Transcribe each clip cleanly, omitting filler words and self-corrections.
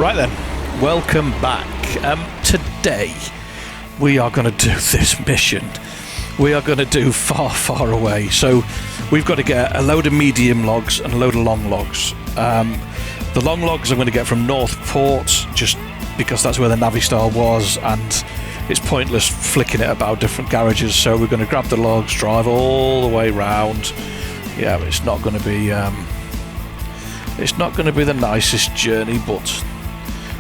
Right then, welcome back. Today we are going to do this mission. We are going to do far, far away. So we've got to get a load of medium logs and a load of long logs. The long logs I'm going to get from Northport, just because that's where the Navistar was, and it's pointless flicking it about different garages. So we're going to grab the logs, drive all the way round. Yeah, it's not going to be the nicest journey, but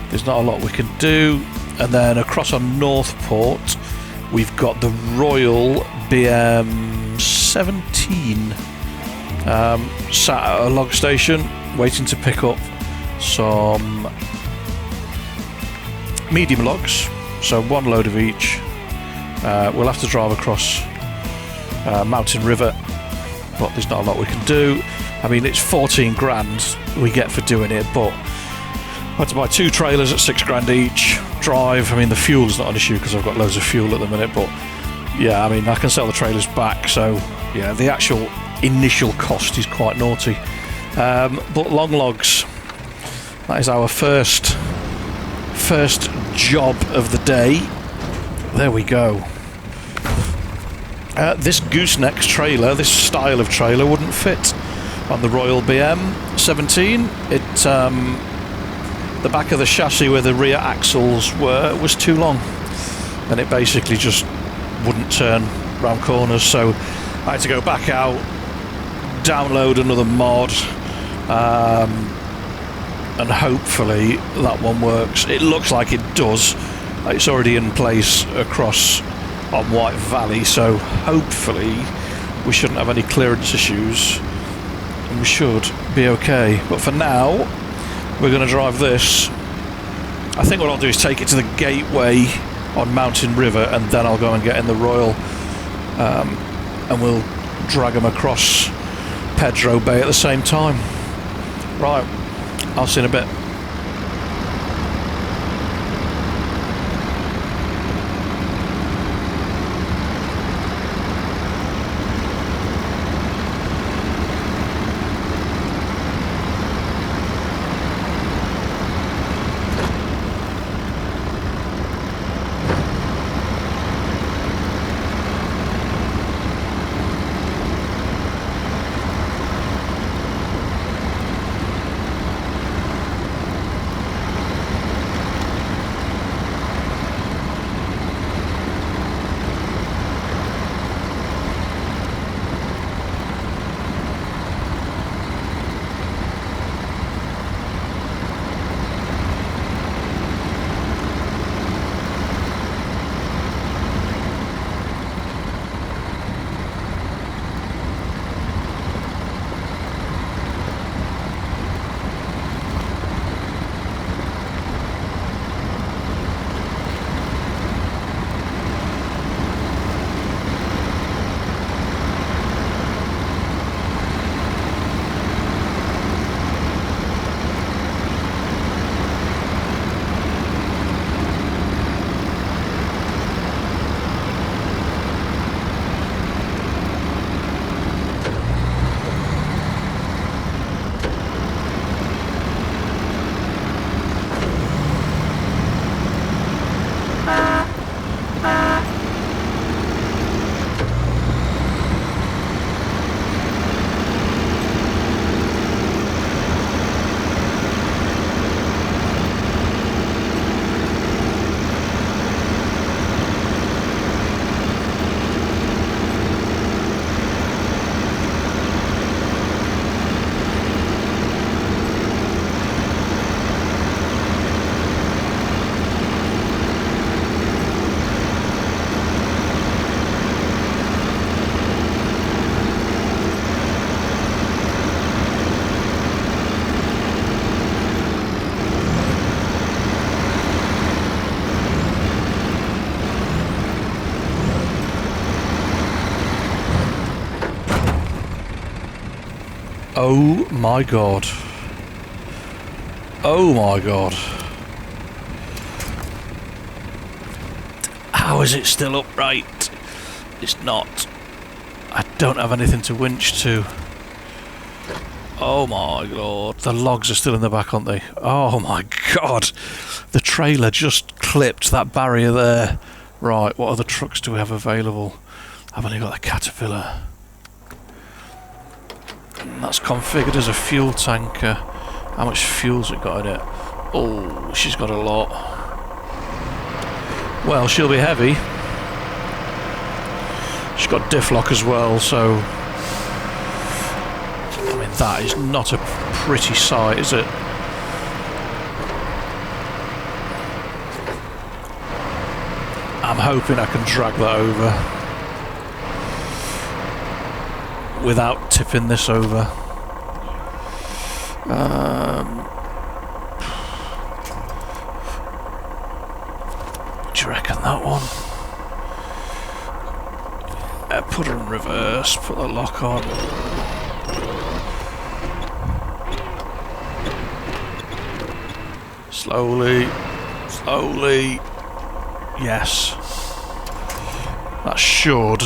there's not a lot we can do. And then across on Northport, we've got the Royal BM-17 sat at a log station, waiting to pick up some medium logs. So one load of each. We'll have to drive across Mountain River, but there's not a lot we can do. I mean, it's 14 grand we get for doing it, but I had to buy 2 trailers at 6 grand each. Drive, I mean, the fuel's not an issue because I've got loads of fuel at the minute, but yeah, I mean, I can sell the trailers back, so yeah, the actual initial cost is quite naughty. But long logs, that is our first job of the day. There we go. This gooseneck trailer, this style of trailer, wouldn't fit on the Royal BM-17. The back of the chassis where the rear axles were was too long, and it basically just wouldn't turn round corners, so I had to go back out, download another mod, and hopefully that one works. It looks like it does. It's already in place across on White Valley, so hopefully we shouldn't have any clearance issues and we should be okay. But for now, we're going to drive this. I think what I'll do is take it to the gateway on Mountain River, and then I'll go and get in the Royal, and we'll drag them across Pedro Bay at the same time. Right, I'll see you in a bit. Oh my god. Oh my god. How is it still upright? It's not. I don't have anything to winch to. Oh my lord, the logs are still in the back, aren't they? Oh my god, the trailer just clipped that barrier there. Right, what other trucks do we have available? I've only got the Caterpillar. And that's configured as a fuel tanker. How much fuel's it got in it? Oh, she's got a lot. Well, she'll be heavy. She's got diff lock as well, so... I mean, that is not a pretty sight, is it? I'm hoping I can drag that over without tipping this over. What do you reckon, that one? Put her in reverse, put the lock on. Slowly, slowly. Yes. That should.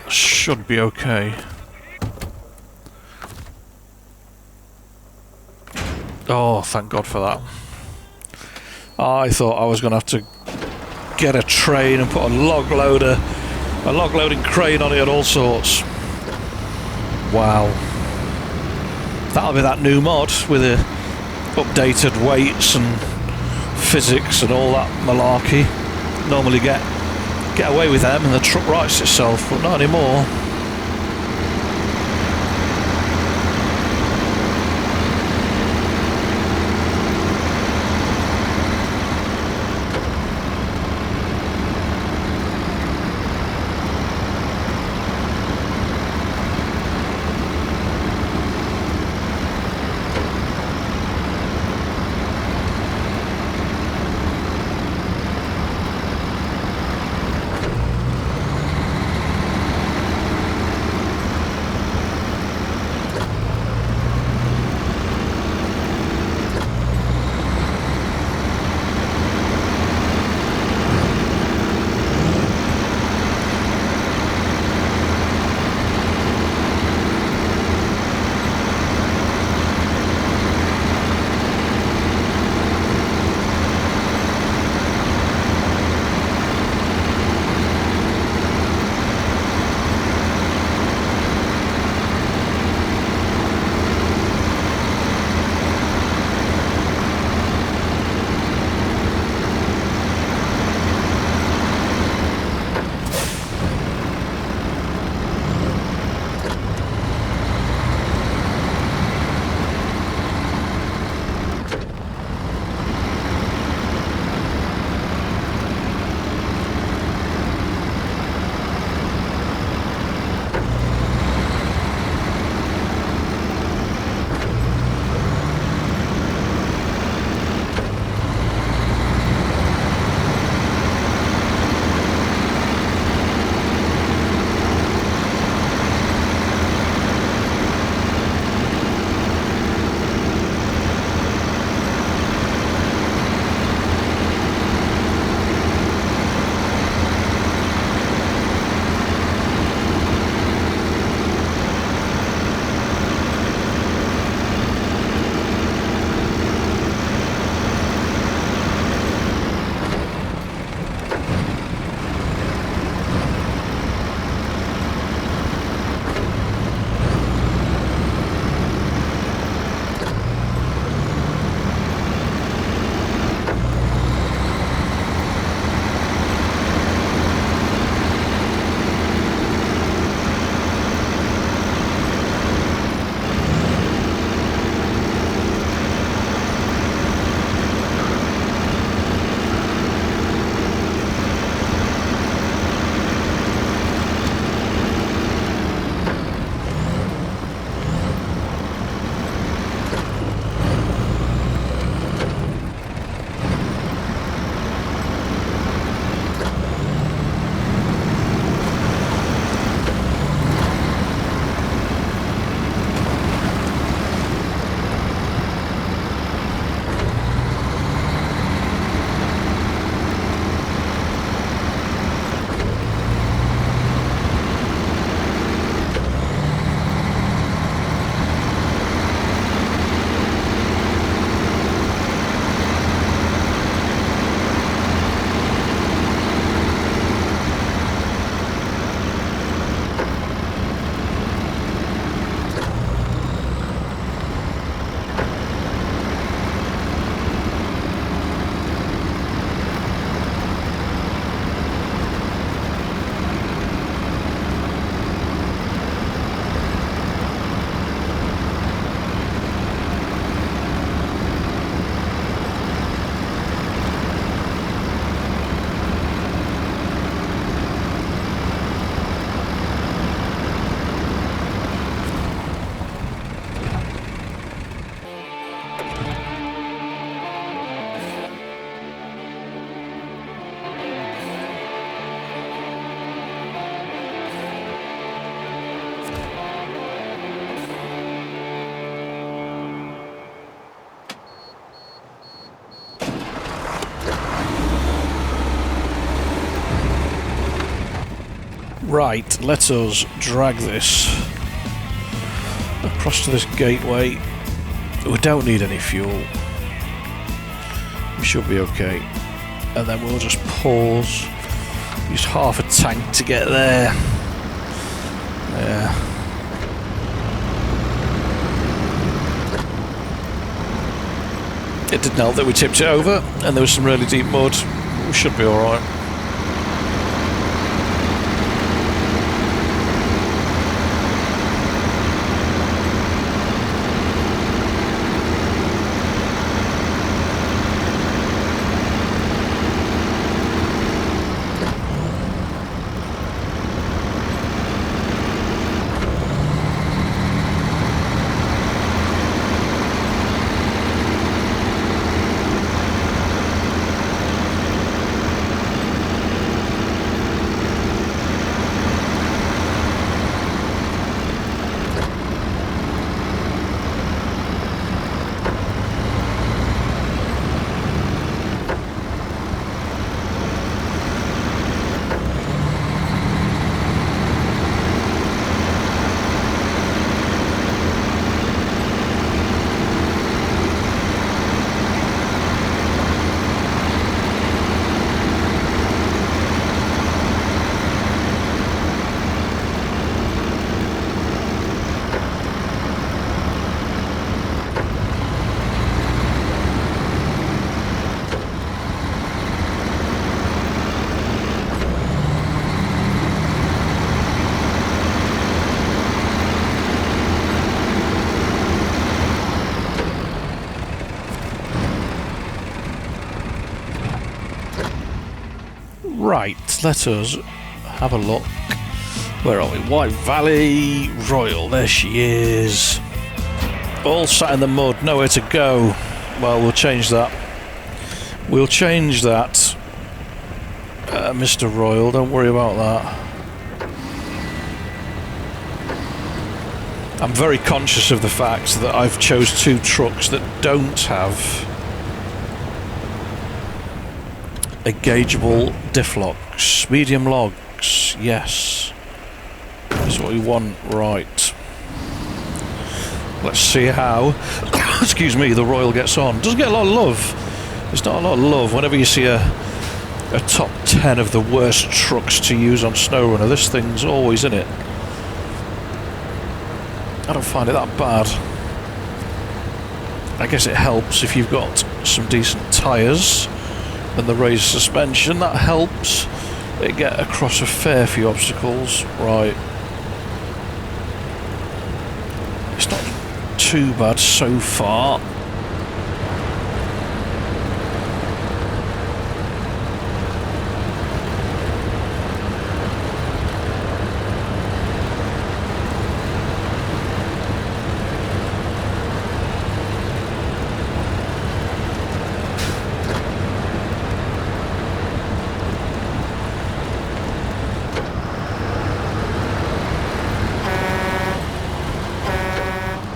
Should be okay. Oh, thank God for that. I thought I was going to have to get a train and put a log loading crane on it and all sorts. Wow. That'll be that new mod with the updated weights and physics and all that malarkey. Normally get away with them and the truck rights itself, but not anymore. Right, let us drag this across to this gateway. We don't need any fuel. We should be okay. And then we'll just pause. Use half a tank to get there. Yeah. It didn't help that we tipped it over and there was some really deep mud. We should be alright. Right, let us have a look. Where are we? White Valley Royal, there she is. All sat in the mud, nowhere to go. Well, we'll change that. We'll change that. Mr. Royal, don't worry about that. I'm very conscious of the fact that I've chose two trucks that don't have a gaugeable diff locks. Medium logs, yes. That's what we want, right. Let's see how, excuse me, the Royal gets on. Doesn't get a lot of love. There's not a lot of love whenever you see a top 10 of the worst trucks to use on SnowRunner. This thing's always in it. I don't find it that bad. I guess it helps if you've got some decent tyres and the raised suspension. That helps it get across a fair few obstacles. Right. It's not too bad so far.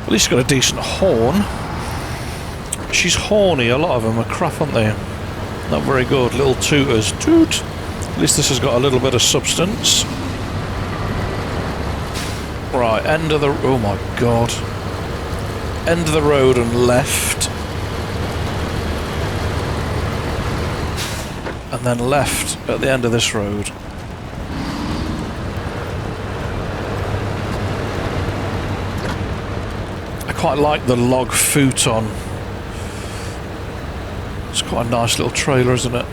At least got a decent horn. She's horny, a lot of them are crap, aren't they? Not very good, little tooters. Toot! At least this has got a little bit of substance. Right, end of the... oh my god. End of the road and left. And then left at the end of this road. Quite like the log futon. It's quite a nice little trailer, isn't it?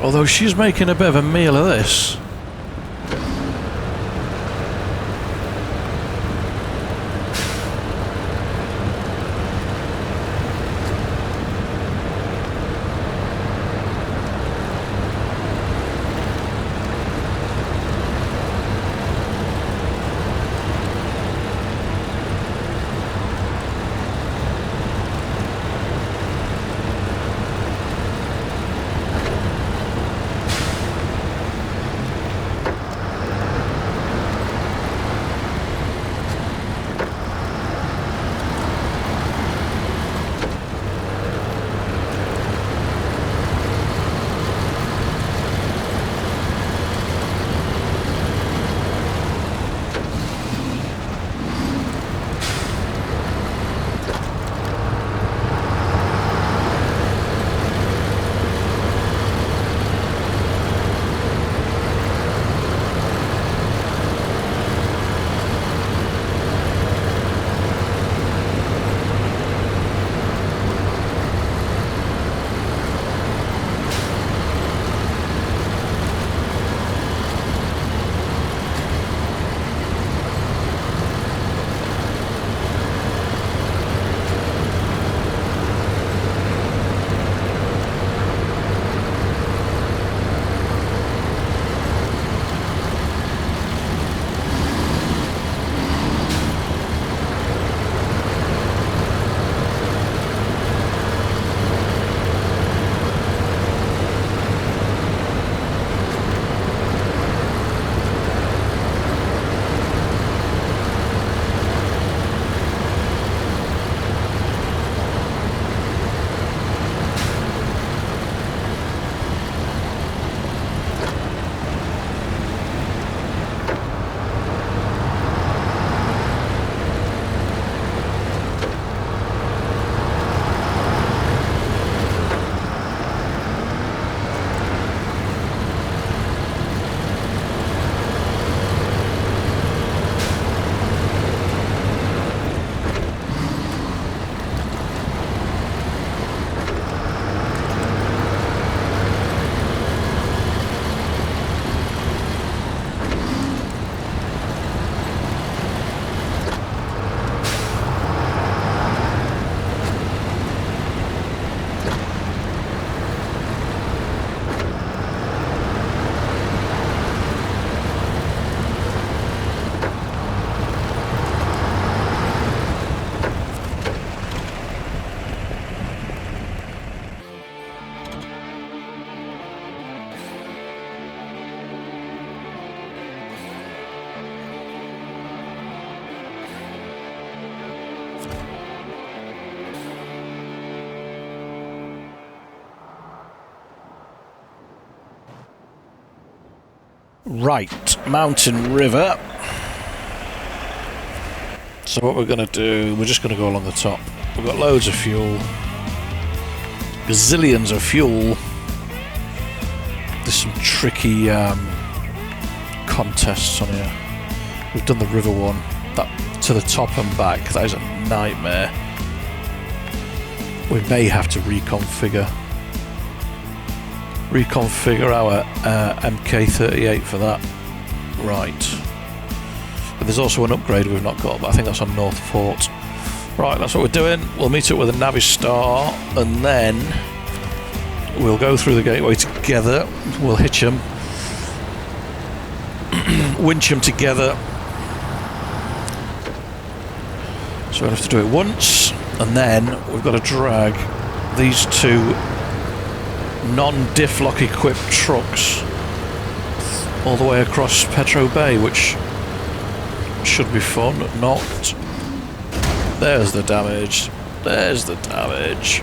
Although she's making a bit of a meal of this. Right, mountain river. So what we're going to do, we're just going to go along the top. We've got loads of fuel. Gazillions of fuel. There's some tricky contests on here. We've done the river one. That to the top and back. That is a nightmare. We may have to reconfigure our MK38 for that. Right. But there's also an upgrade we've not got, but I think that's on Northport. Right, that's what we're doing. We'll meet up with a Navistar, and then we'll go through the gateway together. We'll hitch them, winch them together. So we'll have to do it once, and then we've got to drag these two non-diff lock equipped trucks all the way across Pedro Bay, which should be fun. Not. There's the damage. There's the damage.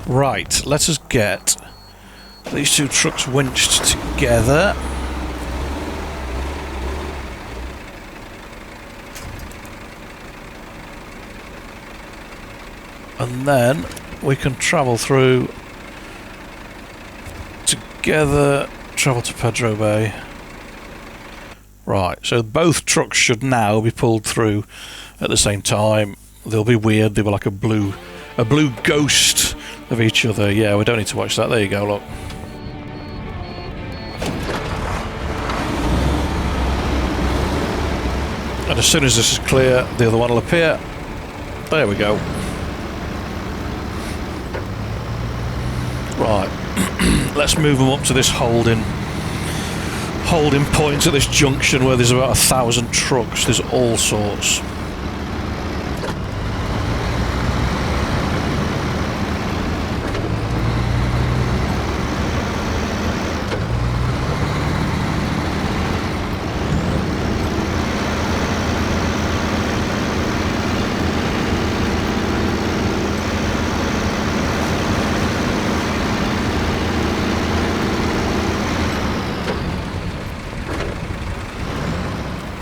Right, let us get these two trucks winched together. And then we can travel through together, travel to Pedro Bay. Right, so both trucks should now be pulled through at the same time. They'll be weird, they'll be like a blue ghost of each other. Yeah, we don't need to watch that. There you go, look. And as soon as this is clear, the other one will appear. There we go. Right, let's move them up to this holding point at this junction where there's about 1,000 trucks. There's all sorts.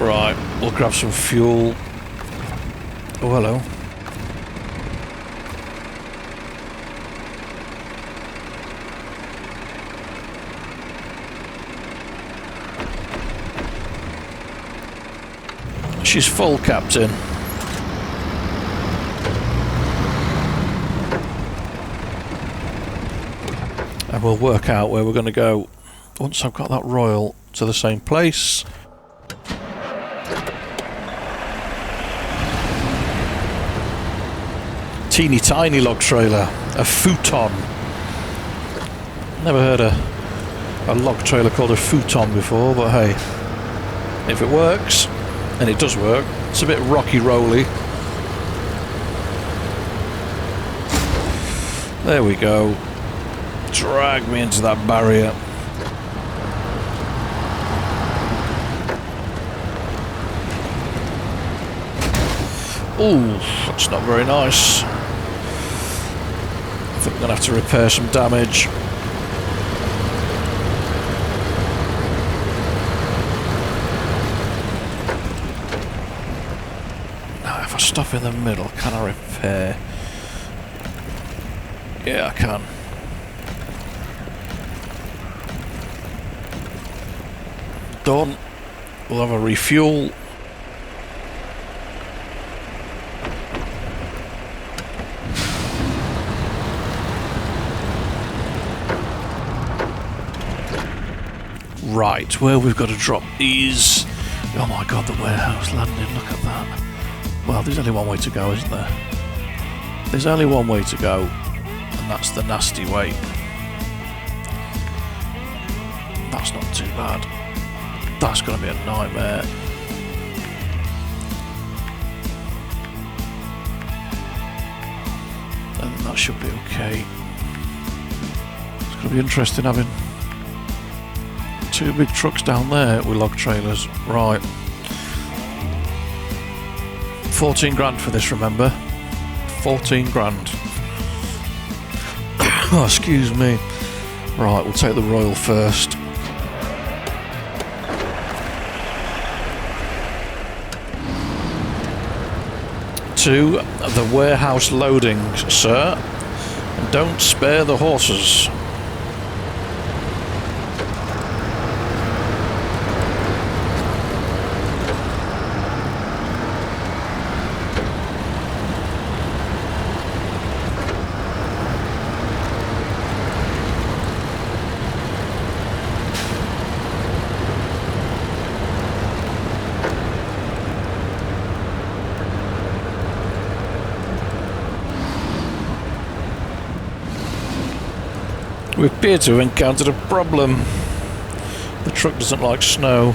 Right, we'll grab some fuel. Oh, hello. She's full, Captain. and we'll work out where we're going to go once I've got that Royal to the same place. Teeny tiny log trailer, a futon. Never heard a log trailer called a futon before, but hey, if it works, and it does work, it's a bit rocky rolly. There we go. Drag me into that barrier. Ooh, that's not very nice. I think I'm going to have to repair some damage. Now, if I stop in the middle, can I repair? Yeah, I can. Done. We'll have a refuel. Right, where we've got to drop is... Oh my god, the warehouse landing, look at that. Well, there's only one way to go, isn't there? There's only one way to go, and that's the nasty way. That's not too bad. That's going to be a nightmare. And that should be okay. It's going to be interesting having two big trucks down there with log trailers. Right. 14 grand for this, remember? 14 grand. Oh, excuse me. Right, we'll take the Royal first. To the warehouse loadings, sir. And don't spare the horses. We appear to have encountered a problem. The truck doesn't like snow.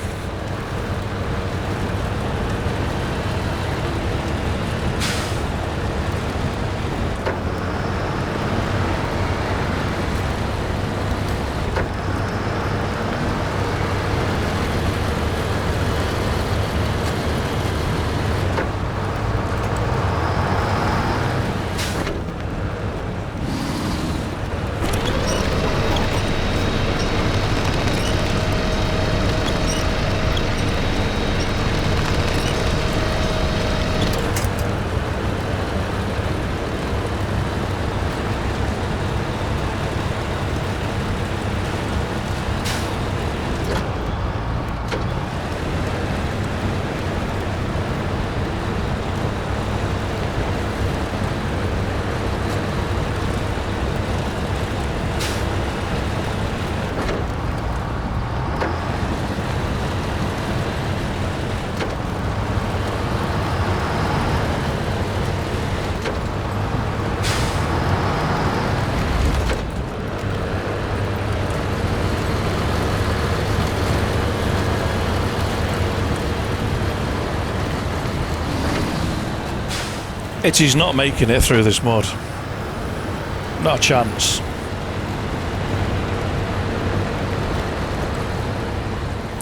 It is not making it through this mud. Not a chance.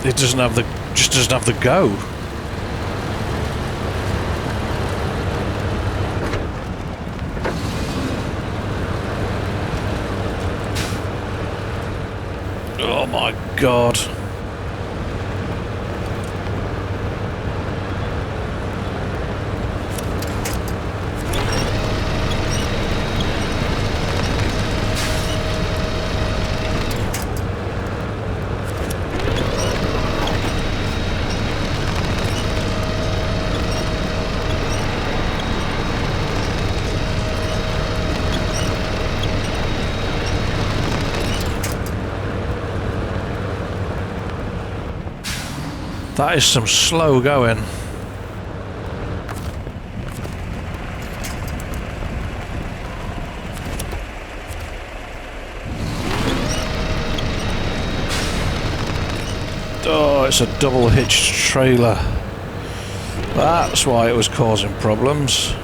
It doesn't have the, just doesn't have the go. Oh my God. That is some slow going. Oh, it's a double hitched trailer. That's why it was causing problems.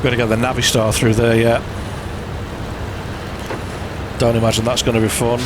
Going to get the Navistar through there yet. Don't imagine that's going to be fun.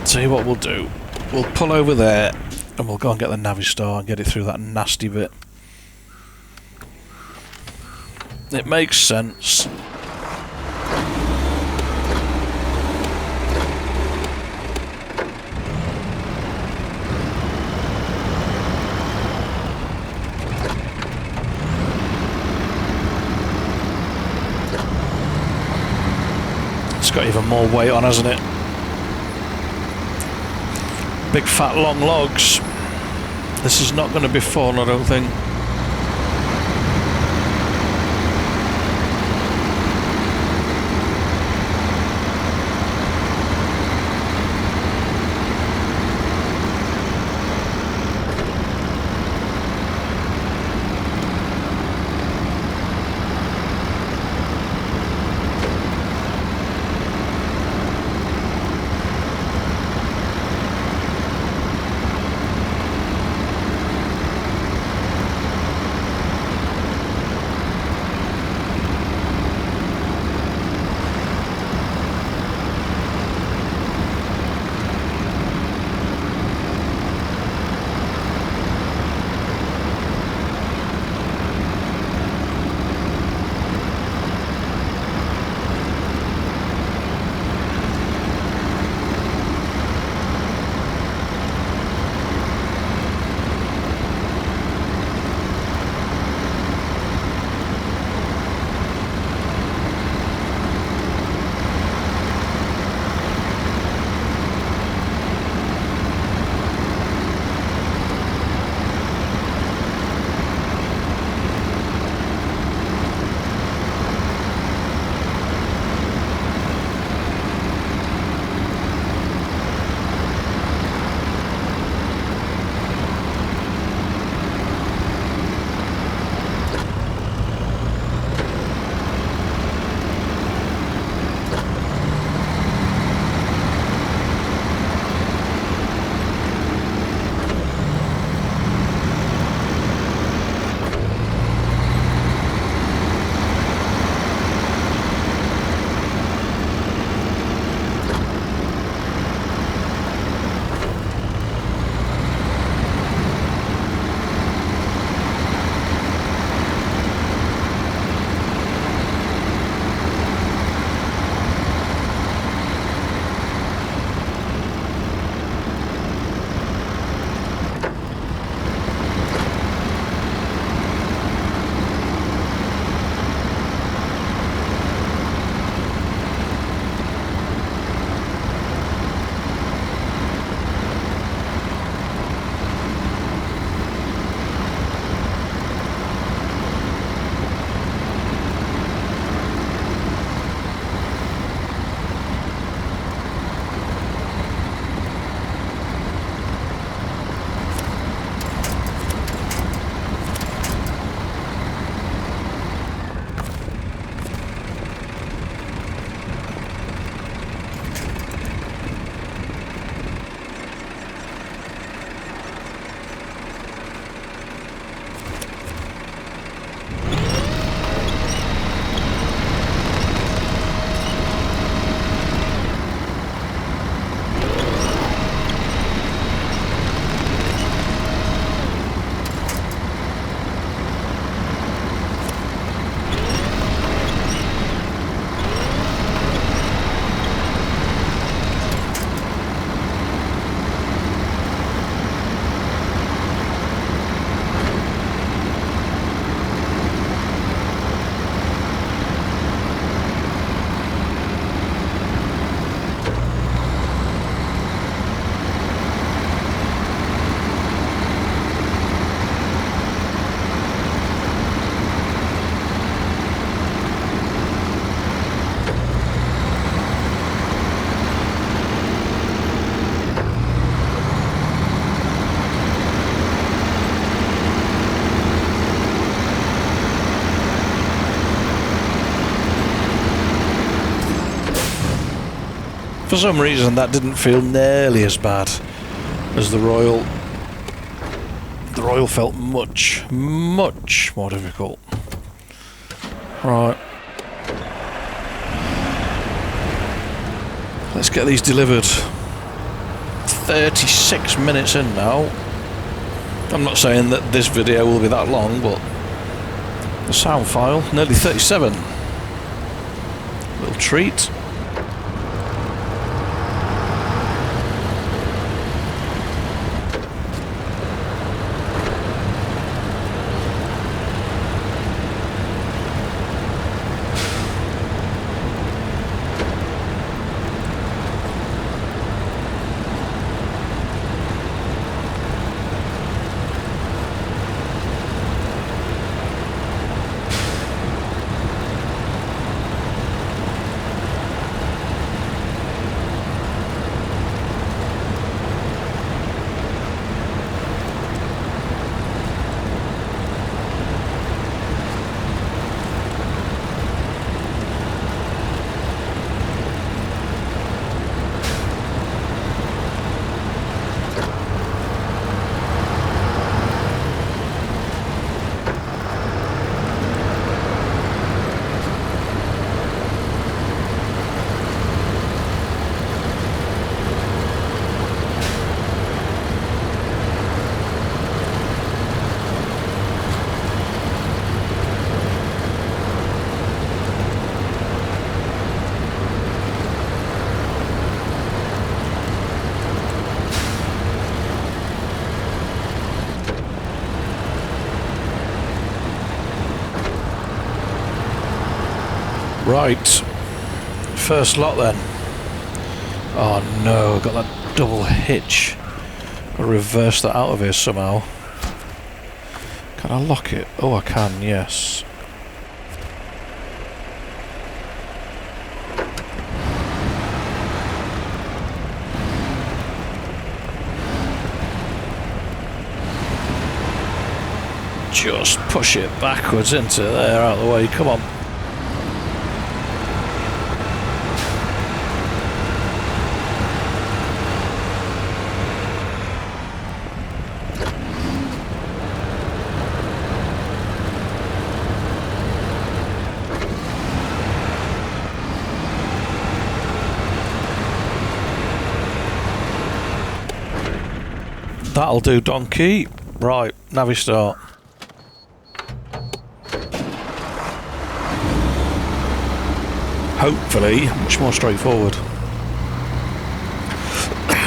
Tell you what we'll do. We'll pull over there and we'll go and get the Navistar and get it through that nasty bit. It makes sense. It's got even more weight on, hasn't it? Big fat long logs. This is not going to be fun, I don't think. For some reason that didn't feel nearly as bad as the Royal. The Royal felt much more difficult. Right. Let's get these delivered. 36 minutes in now. I'm not saying that this video will be that long, but the sound file, nearly 37. Little treat. Right, first lot then. Oh no, got that double hitch. I'll reverse that out of here somehow. Can I lock it? Oh, I can, yes. Just push it backwards into there, out of the way, come on. That'll do, donkey. Right, Navistar. Hopefully, much more straightforward.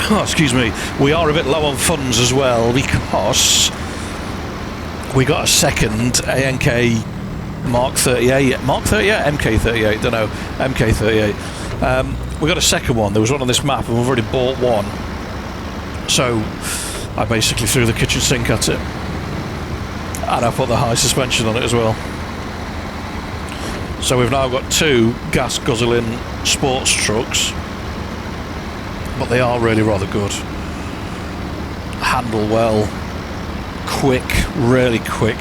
Oh, excuse me. We are a bit low on funds as well because we got a second ANK Mark 38. Mark 38? MK 38, don't know. MK 38. We got a second one. There was one on this map and we've already bought one. So I basically threw the kitchen sink at it. And I put the high suspension on it as well. So we've now got two gas guzzling sports trucks. But they are really rather good. Handle well. Quick, really quick.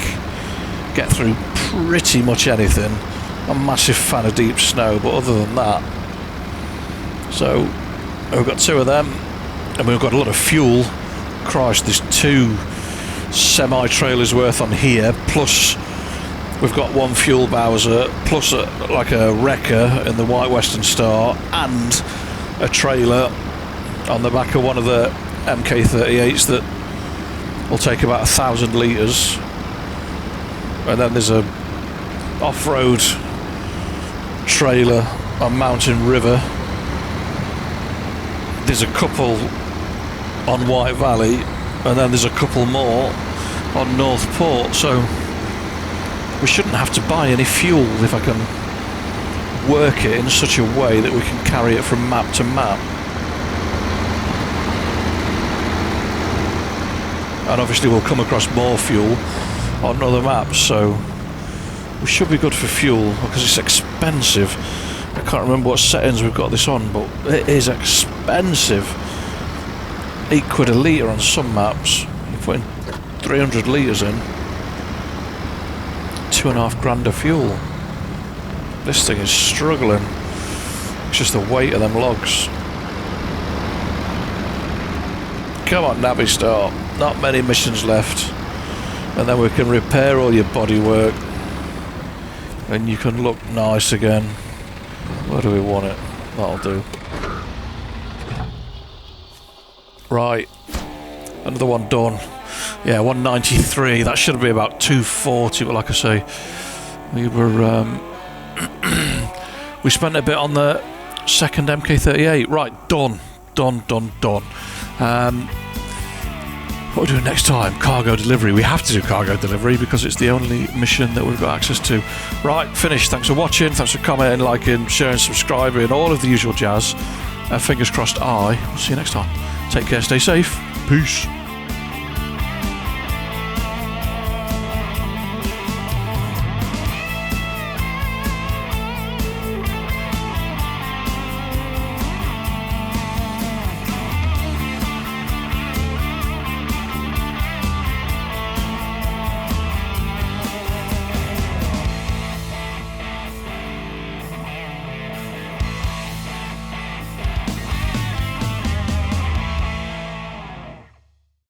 Get through pretty much anything. I'm a massive fan of deep snow, but other than that. So we've got two of them. And we've got a lot of fuel. Christ, there's two semi-trailers worth on here, plus we've got one fuel Bowser, plus like a wrecker in the White Western Star, and a trailer on the back of one of the MK38s that will take about 1,000 litres. And then there's a off-road trailer on Mountain River. There's a couple on White Valley, and then there's a couple more on North Port, so we shouldn't have to buy any fuel if I can work it in such a way that we can carry it from map to map. And obviously we'll come across more fuel on other maps, so we should be good for fuel because it's expensive. I can't remember what settings we've got this on, but it is expensive. £8 a litre on some maps. You're putting 300 litres in. 2.5 grand of fuel. This thing is struggling. It's just the weight of them logs. Come on, Navistar. Not many missions left. And then we can repair all your bodywork. And you can look nice again. Where do we want it? That'll do. Right. Another one done. Yeah, 193. That should be about 240, but like I say, we were... we spent a bit on the second MK38. Right, done. Done. What are we doing next time? Cargo delivery. We have to do cargo delivery because it's the only mission that we've got access to. Right, finished. Thanks for watching. Thanks for commenting, liking, sharing, subscribing, all of the usual jazz. Fingers crossed, will see you next time. Take care, stay safe. Peace.